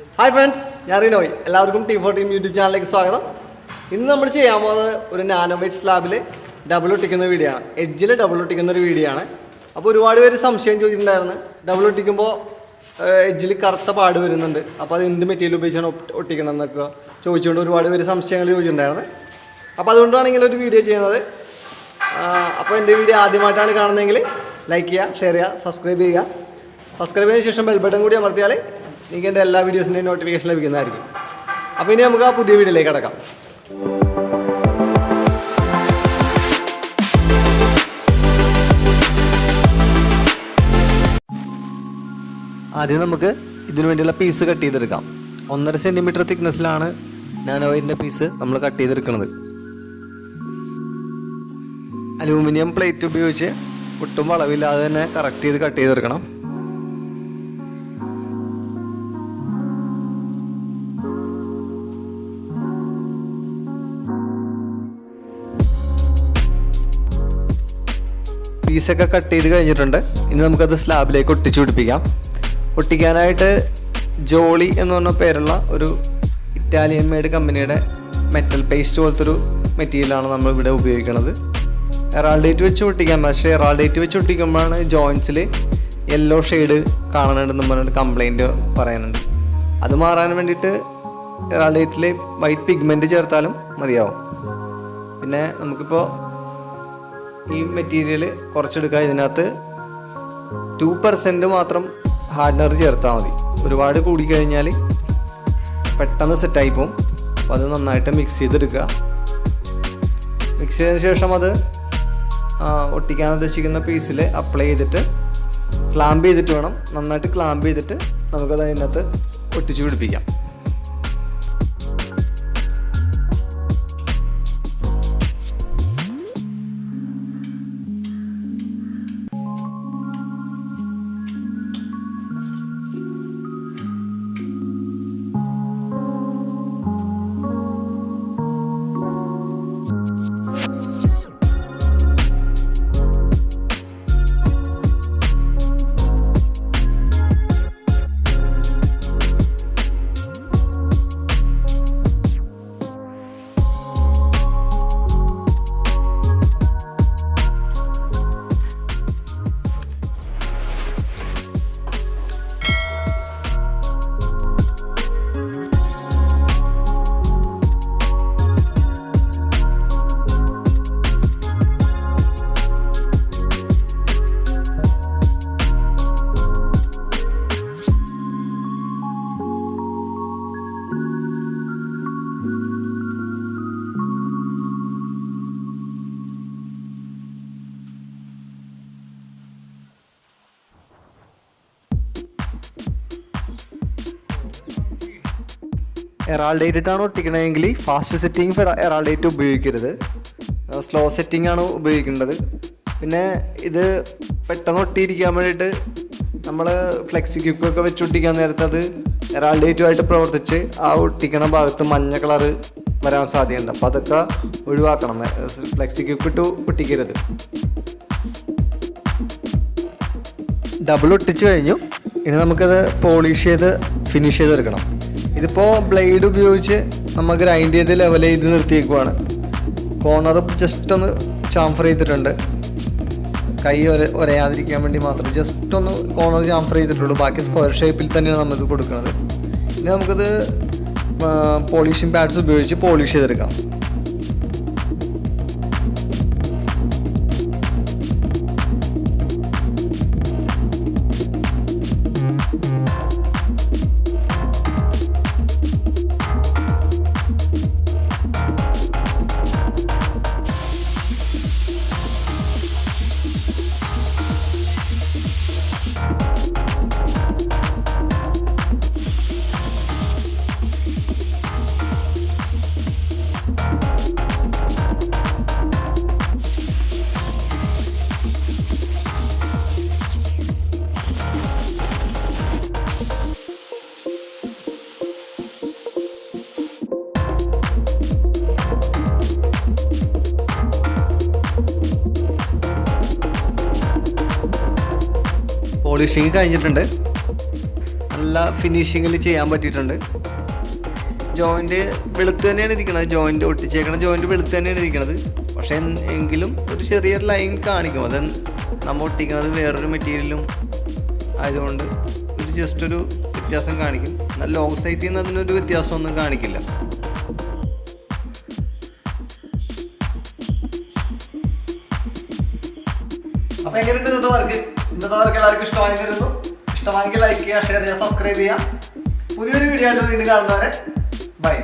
Hi friends, I am Rasoyi. Welcome to T14 YouTube channel. In this video, we will do a nanowhite slab double video. Edge double video. So, we will do double edge kartha paadu varunundu. Appo adu endu material ഉപയോഗിച്ചാണ് ഒട്ടിക്കണമെന്നൊക്കെ ചോദിച്ചുകൊണ്ട് ഒരുപാട് പേര് സംശയങ്ങൾ ചോദിച്ചിട്ടുണ്ടായിരുന്നു. അപ്പോൾ അതുകൊണ്ടാണ് ഇങ്ങനെ ഒരു വീഡിയോ ചെയ്യുന്നത്. അപ്പോൾ എൻ്റെ വീഡിയോ ആദ്യമായിട്ടാണ് കാണുന്നതെങ്കിൽ ലൈക്ക് ചെയ്യുക, ഷെയർ ചെയ്യുക, സബ്സ്ക്രൈബ് ചെയ്യുക. സബ്സ്ക്രൈബ് ചെയ്തതിനു ശേഷം ബെൽ ബട്ടൺ കൂടി അമർത്തിയാൽ നിങ്ങൾക്ക് എൻ്റെ എല്ലാ വീഡിയോസിൻ്റെയും നോട്ടിഫിക്കേഷൻ ലഭിക്കുന്നതായിരിക്കും. അപ്പോൾ ഇനി നമുക്ക് ആ പുതിയ വീഡിയോയിലേക്ക് കടക്കാം. ആദ്യം നമുക്ക് ഇതിനു വേണ്ടിയുള്ള പീസ് കട്ട് ചെയ്തെടുക്കാം. 1.5 സെൻറ്റിമീറ്റർ തിക്നെസ്സിലാണ് നാനോവൈറ്റിൻ്റെ പീസ് നമ്മൾ കട്ട് ചെയ്തെടുക്കുന്നത്. അലൂമിനിയം പ്ലേറ്റ് ഉപയോഗിച്ച് ഒട്ടും വളവില്ലാതെ തന്നെ കറക്റ്റ് ചെയ്ത് കട്ട് ചെയ്തെടുക്കണം. പീസൊക്കെ കട്ട് ചെയ്ത് കഴിഞ്ഞിട്ടുണ്ട്. ഇനി നമുക്കത് സ്ലാബിലേക്ക് ഒട്ടിച്ചു പിടിപ്പിക്കാം. ഒട്ടിക്കാനായിട്ട് ജോളി എന്ന് പറഞ്ഞ പേരുള്ള ഒരു ഇറ്റാലിയൻ മെയ്ഡ് കമ്പനിയുടെ മെറ്റൽ പേസ്റ്റ് പോലത്തൊരു മെറ്റീരിയലാണ് നമ്മൾ ഇവിടെ ഉപയോഗിക്കുന്നത്. എറാൾഡേറ്റ് വെച്ച് ഒട്ടിക്കാം. പക്ഷേ എറാൾഡേറ്റ് വെച്ച് ഒട്ടിക്കുമ്പോഴാണ് ജോയിൻസിൽ യെല്ലോ ഷെയ്ഡ് കാണുന്നുണ്ടെന്ന് പറഞ്ഞിട്ട് കംപ്ലൈൻറ്റ് പറയാനുണ്ട്. അത് മാറാൻ വേണ്ടിയിട്ട് എറാൾഡേറ്റിൽ വൈറ്റ് പിഗ്മെൻറ്റ് ചേർത്താലും മതിയാവും. പിന്നെ നമുക്കിപ്പോൾ ഈ മെറ്റീരിയൽ കുറച്ചെടുക്കുക. ഇതിനകത്ത് 2% മാത്രം ഹാർഡ്നർ ചേർത്താൽ മതി. ഒരുപാട് കൂടിക്കഴിഞ്ഞാൽ പെട്ടെന്ന് സെറ്റായി പോകും. അപ്പോൾ അത് നന്നായിട്ട് മിക്സ് ചെയ്തെടുക്കുക. മിക്സ് ചെയ്തതിന് ശേഷം അത് ഒട്ടിക്കാൻ ഉദ്ദേശിക്കുന്ന പീസിൽ അപ്ലൈ ചെയ്തിട്ട് ക്ലാമ്പ് ചെയ്തിട്ട് വേണം. നന്നായിട്ട് ക്ലാമ്പ് ചെയ്തിട്ട് നമുക്കത് അതിനകത്ത് ഒട്ടിച്ചു പിടിപ്പിക്കാം. എറാൾഡേറ്റാണ് ഒട്ടിക്കണമെങ്കിൽ ഫാസ്റ്റ് സെറ്റിംഗ് എറാൾഡേറ്റ് ഉപയോഗിക്കരുത്. സ്ലോ സെറ്റിംഗ് ആണ് ഉപയോഗിക്കേണ്ടത്. പിന്നെ ഇത് പെട്ടെന്ന് ഒട്ടിയിരിക്കാൻ വേണ്ടിയിട്ട് നമ്മൾ ഫ്ലെക്സി ക്യൂക്കൊക്കെ വെച്ച് ഒട്ടിക്കാൻ നേരത്തെ അത് എറാൾഡേറ്റുമായിട്ട് പ്രവർത്തിച്ച് ആ ഒട്ടിക്കണ ഭാഗത്ത് മഞ്ഞ കളറ് വരാൻ സാധ്യതയുണ്ട്. അപ്പോൾ അതൊക്കെ ഒഴിവാക്കണം. ഫ്ലെക്സി ക്യൂക്ക് ഇട്ട് ഒട്ടിക്കരുത്. ഡബിൾ ഒട്ടിച്ച് കഴിഞ്ഞു. ഇനി നമുക്കത് പോളിഷ് ചെയ്ത് ഫിനിഷ് ചെയ്തെടുക്കണം. ഇതിപ്പോൾ ബ്ലേഡ് ഉപയോഗിച്ച് നമ്മൾ ഗ്രൈൻഡ് ചെയ്ത് ലെവൽ ചെയ്ത് നിർത്തിയേക്കുവാണ്. കോർണർ ജസ്റ്റ് ഒന്ന് ചാംഫർ ചെയ്തിട്ടുണ്ട്. കൈ ഒരയാതിരിക്കാൻ വേണ്ടി മാത്രം ജസ്റ്റ് ഒന്ന് കോർണർ ചാംഫർ ചെയ്തിട്ടുള്ളൂ. ബാക്കി സ്ക്വയർ ഷേപ്പിൽ തന്നെയാണ് നമ്മൾക്ക് കൊടുക്കുന്നത്. ഇനി നമുക്കത് പോളിഷിംഗ് പാഡ്സ് ഉപയോഗിച്ച് പോളിഷ് ചെയ്തെടുക്കാം. പോളിഷിങ് കഴിഞ്ഞിട്ടുണ്ട്. നല്ല നല്ല ഫിനിഷിങ്ങിൽ ചെയ്യാൻ പറ്റിയിട്ടുണ്ട്. ജോയിൻറ്റ് വെളുത്ത് തന്നെയാണ് ഇരിക്കുന്നത്, ജോയിൻറ്റ് ഒട്ടിച്ചേക്കണ ജോയിൻറ്റ് വെളുത്ത് തന്നെയാണ് ഇരിക്കുന്നത്. പക്ഷേ എങ്കിലും ഒരു ചെറിയൊരു ലൈൻ കാണിക്കും. അത് നമ്മൾ ഒട്ടിക്കുന്നത് വേറൊരു മെറ്റീരിയലും ആയതുകൊണ്ട് ഒരു ജസ്റ്റ് ഒരു വ്യത്യാസം കാണിക്കും. എന്നാൽ ലോങ് സൈറ്റിൽ നിന്ന് അതിനൊരു വ്യത്യാസമൊന്നും കാണിക്കില്ല. അപ്പോൾ എങ്ങനെയുണ്ട് ഇന്നത്തെ വർക്ക് എല്ലാവർക്കും ഇഷ്ടമായിരുന്നു. ഇഷ്ടമായെങ്കിൽ ലൈക്ക് ചെയ്യുക, ഷെയർ ചെയ്യുക, സബ്സ്ക്രൈബ് ചെയ്യുക. പുതിയൊരു വീഡിയോ ആയിട്ട് വീണ്ടും കാണുന്നവരെ ബൈ.